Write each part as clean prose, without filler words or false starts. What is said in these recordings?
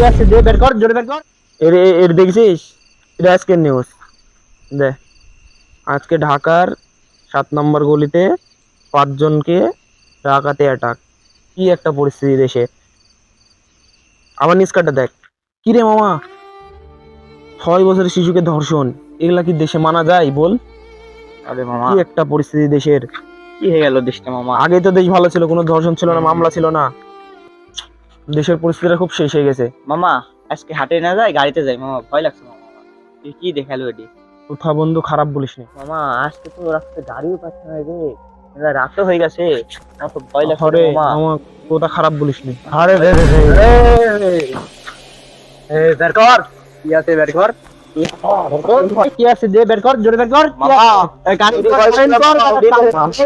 কি আছে দে বের কর, জোরে বের কর। এর দেখছিস? এটা আজকের নিউজ। দে, আজকে ঢাকার 7 নম্বর গলিতে 5 জনকে ডাকাতে অ্যাটাক। কি একটা পরিস্থিতি দেশে। আবার নিউজ কাটা দেখ। কি রে মামা, 6 বছরের শিশুকে ধর্ষণ, এগুলা কি দেশে মানা যায় বল? আরে মামা, কি একটা পরিস্থিতি দেশের। কি হয়ে গেল দেশটা মামা? আগে তো দেশ ভালো ছিল, কোনো ধর্ষণ ছিল না, মামলা ছিল না। দেশের পরিস্থিতিটা খুব শেষ হয়ে গেছে। মামা, আজকে হাটে না যাই, গাড়িতে যাই মামা, ভয় লাগছে মামা। তুই কি দেখালো এটি? কথা বন্ধু খারাপ বলিস নি। মামা আজকে তো রাস্তায় গাড়িও পাচ্ছে না রে, রাতও হয়ে গেছে, আমার তো ভয় লাগছে আরে রে মামা। মামা, কথা খারাপ বলিস নি। আরে রে রে রে, বের কর, কি আছে বের কর। কি আছে দে বের কর, জোরে বের কর। মামা,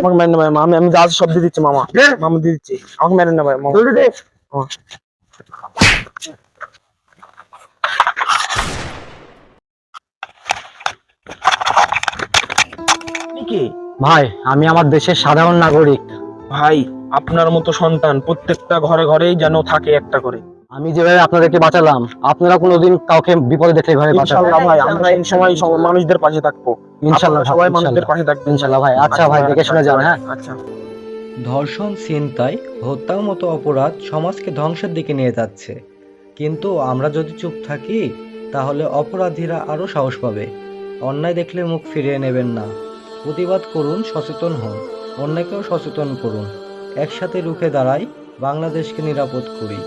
আমাকে মেরেন না ভাই, আমি যা আছে সব দিয়ে দিচ্ছি মামা। মামা দিয়ে দিচ্ছি, আমাকে মেরেন না ভাই মামা। মামা। আপনি কে? ভাই, আমি আমার দেশের সাধারণ নাগরিক। ভাই, আপনার মতো সন্তান প্রত্যেকটা ঘরে ঘরেই যেন থাকে একটা করে। আমি যেভাবে আপনাদেরকে বাঁচালাম, আপনারা কোনোদিন কাউকে বিপদে দেখলে এভাবে বাঁচাবেন? ইনশাআল্লাহ ভাই, আমরা সবসময় মানুষদের পাশে থাকবো। ইনশাআল্লাহ আপনারা ভাই, সবাই মানুষদের পাশে থাকবেন। ইনশাআল্লাহ ভাই। আচ্ছা ভাই, দেখে শুনে যান। হ্যাঁ, আচ্ছা। ধর্ষণ, ছিনতাই, হত্যার মতো অপরাধ সমাজকে ধ্বংসের দিকে নিয়ে যাচ্ছে। কিন্তু আমরা যদি চুপ থাকি, তাহলে অপরাধীরা আরও সাহস পাবে। অন্যায় দেখলে মুখ ফিরিয়ে নেবেন না। প্রতিবাদ করুন, সচেতন হন, অন্যকেও সচেতন করুন। একসাথে রুখে দাঁড়াই, বাংলাদেশকে নিরাপদ করি।